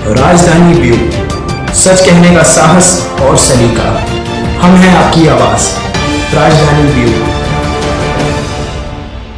राजधानी ब्यूरो, सच कहने का साहस और सलीका। हम हैं आपकी आवाज, राजधानी ब्यूरो।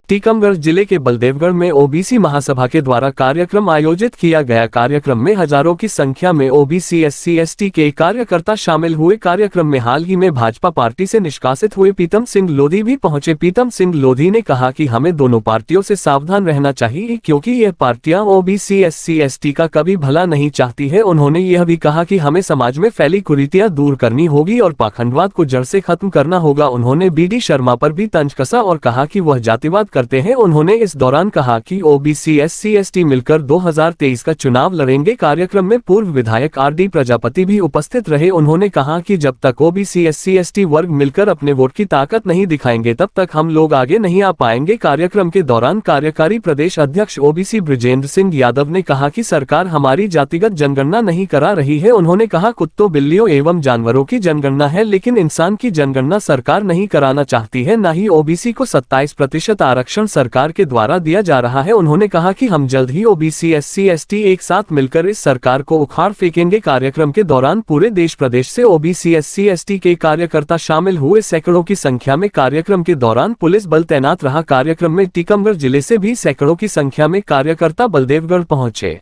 टीकमगढ़ जिले के बलदेवगढ़ में ओबीसी महासभा के द्वारा कार्यक्रम आयोजित किया गया। कार्यक्रम में हजारों की संख्या में ओबीसी एससी एसटी के कार्यकर्ता शामिल हुए। कार्यक्रम में हाल ही में भाजपा पार्टी से निष्कासित हुए पीतम सिंह लोधी भी पहुंचे। पीतम सिंह लोधी ने कहा कि हमें दोनों पार्टियों से सावधान रहना चाहिए, क्योंकि यह पार्टियां ओबीसी एससी एसटी का कभी भला नहीं चाहती है। उन्होंने यह भी कहा कि हमें समाज में फैली कुरीतियां दूर करनी होगी और पाखंडवाद को जड़ से खत्म करना होगा। उन्होंने बीडी शर्मा पर भी तंज कसा और कहा कि वह जातिवाद करते हैं। उन्होंने इस दौरान कहा कि ओबीसी एससी एसटी मिलकर 2023 का चुनाव लड़ेंगे। कार्यक्रम में पूर्व विधायक आरडी प्रजापति भी उपस्थित रहे। उन्होंने कहा कि जब तक ओबीसी एससी एसटी वर्ग मिलकर अपने वोट की ताकत नहीं दिखाएंगे, तब तक हम लोग आगे नहीं आ पाएंगे। कार्यक्रम के दौरान कार्यकारी प्रदेश अध्यक्ष ओबीसी बृजेंद्र सिंह यादव ने कहा कि सरकार हमारी जातिगत जनगणना नहीं करा रही है। उन्होंने कहा कुत्तों, बिल्लियों एवं जानवरों की जनगणना है, लेकिन इंसान की जनगणना सरकार नहीं कराना चाहती है। न ही ओबीसी को 27% आरक्षण सरकार के द्वारा दिया जा रहा है। उन्होंने कहा कि हम जल्द ही ओबीसी एससी एसटी एक साथ मिलकर इस सरकार को उखाड़ फेंकेंगे। कार्यक्रम के दौरान पूरे देश प्रदेश से ओबीसी एससी एसटी के कार्यकर्ता शामिल हुए। सैकड़ों की संख्या में कार्यक्रम के दौरान पुलिस बल तैनात रहा। कार्यक्रम में टीकमगढ़ जिले से भी सैकड़ों की संख्या में कार्यकर्ता बलदेवगढ़ पहुंचे।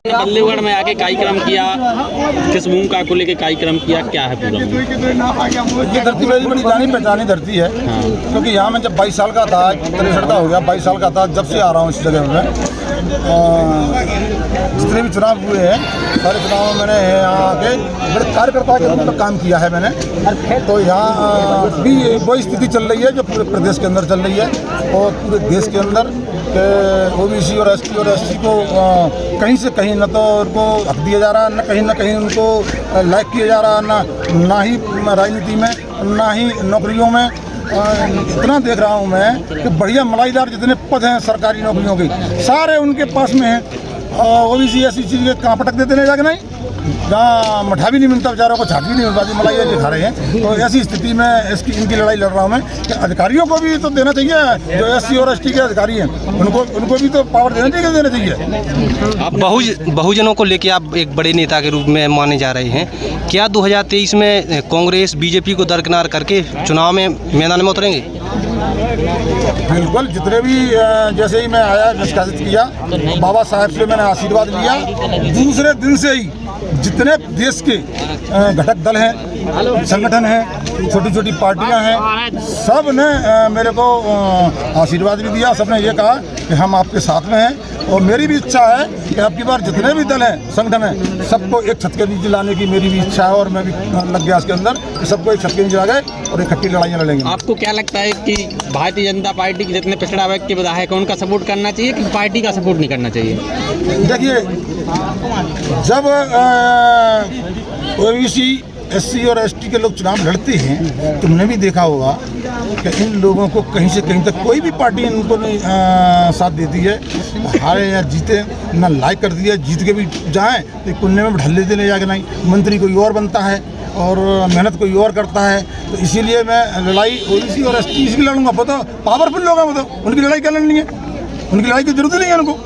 बल्लेगढ़ में आके कार्यक्रम किया, किस भूमिका को लेके कार्यक्रम किया, क्या है पूरा? ये धरती मेरी बड़ी जानी पहचानी धरती है। क्योंकि यहाँ में जब 22 साल का था, 63 होगा, 22 साल का था, जब से आ रहा हूँ इस जगह में। जितने भी चुनाव हुए हैं, सारे चुनाव में मैंने यहाँ आके बड़े कार्यकर्ता के रूप में काम किया है मैंने। तो यहाँ भी वही स्थिति चल रही है जो पूरे प्रदेश के अंदर चल रही है और पूरे देश के अंदर ओबीसी और एससी को कहीं से कहीं न तो उनको हक दिया जा रहा, न कहीं उनको लाइक किया जा रहा, ना ही राजनीति में, ना ही नौकरियों में। इतना देख रहा हूँ मैं कि बढ़िया मलाईदार जितने पद हैं सरकारी नौकरियों के, सारे उनके पास में हैं। ओबीसी ऐसी चीज़ कहाँ पटक देते नहीं जाके, नहीं जहाँ मठा भी नहीं मिलता, बेचारों को छाट भी नहीं मिल पाती, मलाई दिखा रहे हैं। तो ऐसी स्थिति में इनकी लड़ाई लड़ रहा हूँ मैं कि अधिकारियों को भी तो देना चाहिए, जो एससी और एसटी के अधिकारी हैं उनको भी तो पावर देना चाहिए। बहुजनों को लेकर आप एक बड़े नेता के रूप में माने जा रहे हैं। क्या 2023 में कांग्रेस बीजेपी को दरकिनार करके चुनाव में मैदान में उतरेंगे? बिल्कुल। जितने भी जैसे ही मैं आया, निष्कासित किया, बाबा साहब से मैंने आशीर्वाद लिया। दूसरे दिन से ही जितने देश के घटक दल हैं, संगठन हैं, छोटी छोटी पार्टियां हैं, सब ने मेरे को आशीर्वाद भी दिया। सबने ये कहा कि हम आपके साथ में हैं। और मेरी भी इच्छा है कि अब की बार जितने भी दल हैं, संगठन हैं, सबको एक छत के नीचे लाने की मेरी भी इच्छा है। और मैं भी लग गया इसके अंदर कि सबको एक छत के नीचे ला गए और इकट्ठी लड़ाइयाँ लड़ेंगे। आपको क्या लगता है कि भारतीय जनता पार्टी के जितने पिछड़ा वर्ग के विधायक हैं, उनका सपोर्ट करना चाहिए कि पार्टी का सपोर्ट नहीं करना चाहिए? देखिए, जब ओबीसी एससी और एसटी के लोग चुनाव लड़ते हैं, तुमने भी देखा होगा कि इन लोगों को कहीं से कहीं तक कोई भी पार्टी इनको नहीं साथ देती है। हारे या जीते ना लाइक कर दिया, जीत के भी जाएं तो कुन्ने में ढल लेते ले जाके, नहीं मंत्री कोई और बनता है और मेहनत कोई और करता है। तो इसीलिए मैं लड़ाई ओबीसी और एसटी इसलिए लड़ूंगा। बताओ, पावरफुल लोग हैं, बताओ उनकी लड़ाई क्या लड़नी है? उनकी लड़ाई की जरूरत नहीं है उनको।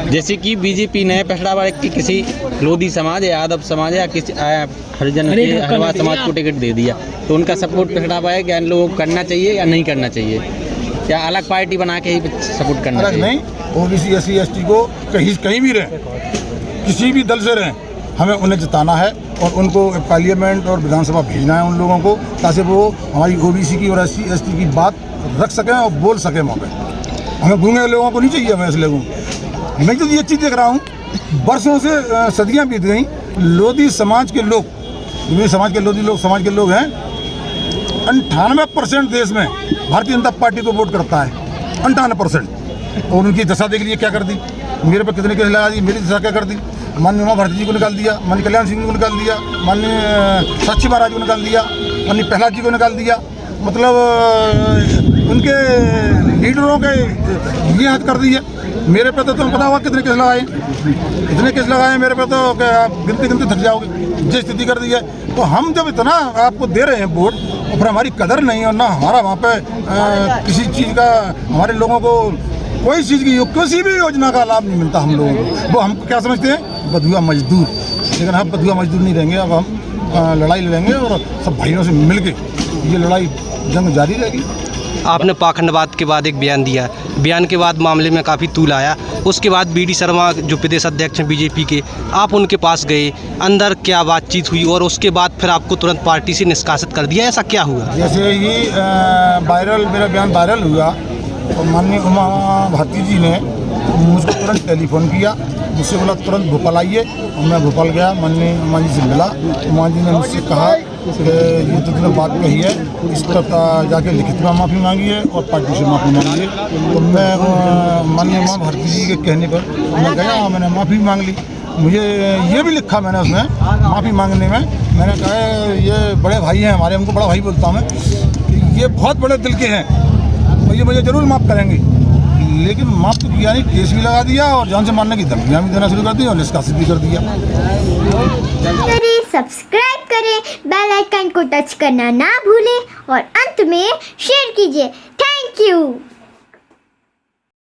जैसे कि बीजेपी ने पिछड़ा वर्ग की किसी लोधी समाज या यादव समाज या किसी हरिजन हरवा समाज को टिकट दे दिया, तो उनका सपोर्ट पिछड़ा वर्ग या इन लोगों को करना चाहिए या नहीं करना चाहिए? या अलग पार्टी बना के ही सपोर्ट करना चाहिए? नहीं, ओबीसी एससी एसटी को कहीं भी रहें, किसी भी दल से रहें, हमें उन्हें जिताना है और उनको पार्लियामेंट और विधानसभा भेजना है उन लोगों को, ताकि वो हमारी ओबीसी की और एससी एसटी की बात रख सकें और बोल सकें मौके। हमें गूंगे लोगों को नहीं चाहिए। हमें ऐसे लोगों को, मैं तो ये चीज़ देख रहा हूँ, वर्षों से सदियाँ बीत गई। लोधी समाज के लोग, लोधी समाज के लोग हैं, 98% देश में भारतीय जनता पार्टी को वोट करता है, 98%। और उनकी दशा देख लीजिए क्या कर दी, मेरे पर कितने केस लगा दी, मेरी दशा क्या कर दी। माननीय उमा भारती जी को निकाल दिया, माननीय कल्याण सिंह जी को निकाल दिया, माननीय साक्षी महाराज को निकाल दिया, माननीय प्रहलाद जी को निकाल दिया। मतलब उनके लीडरों के ये हद कर दी है। मेरे पे तो तुम्हें पता होगा कितने केस लगाए, इतने केस लगाए मेरे पे तो क्या आप गिनती गिनती थक जाओगे, जो स्थिति कर दी है। तो हम जब इतना आपको दे रहे हैं वोट और फिर हमारी कदर नहीं और ना हमारा वहाँ पे किसी चीज़ का हमारे लोगों को कोई चीज़ की किसी भी योजना का लाभ नहीं मिलता हम लोगों को, वो हमको क्या समझते हैं बदुआ मजदूर। लेकिन हम बदुआ मजदूर नहीं रहेंगे, अब हम लड़ाई लड़ेंगे और सब भाइयों से मिल के ये लड़ाई जंग जारी रहेगी। आपने पाखंडवाद के बाद एक बयान दिया, बयान के बाद मामले में काफ़ी तूल आया। उसके बाद बीडी शर्मा जो प्रदेश अध्यक्ष हैं बीजेपी के, आप उनके पास गए, अंदर क्या बातचीत हुई और उसके बाद फिर आपको तुरंत पार्टी से निष्कासित कर दिया, ऐसा क्या हुआ? जैसे ही वायरल मेरा बयान वायरल हुआ तो माननीय उमा भारती जी ने मुझको तुरंत टेलीफोन किया, मुझसे बोला तुरंत भोपाल आइए। और मैं भोपाल गया, माननीय उमा जी से मिला। उमा जी ने मुझसे कहा कि ये तो तुमने बात कही है, इस पर जाके लिखित में माफ़ी मांगी है और पार्टी से माफ़ी मांगी है। तो मैं माननीय उमा भारती जी के कहने पर मैं गया, मैंने माफ़ी मांग ली। मुझे ये भी लिखा मैंने उसमें माफ़ी मांगने में, मैंने कहा ये बड़े भाई हैं हमारे, हमको बड़ा भाई बोलता हूँ मैं, कि ये बहुत बड़े दिल के हैं और ये मुझे ज़रूर माफ़ करेंगे। लेकिन माफ़ तो किया नहीं, केस भी लगा दिया और जान से मारने की धमकियाँ भी देना शुरू कर दी और निष्कासित भी कर दिया। सब्सक्राइब करें, बेल आइकन को टच करना ना भूलें और अंत में शेयर कीजिए। Thank you.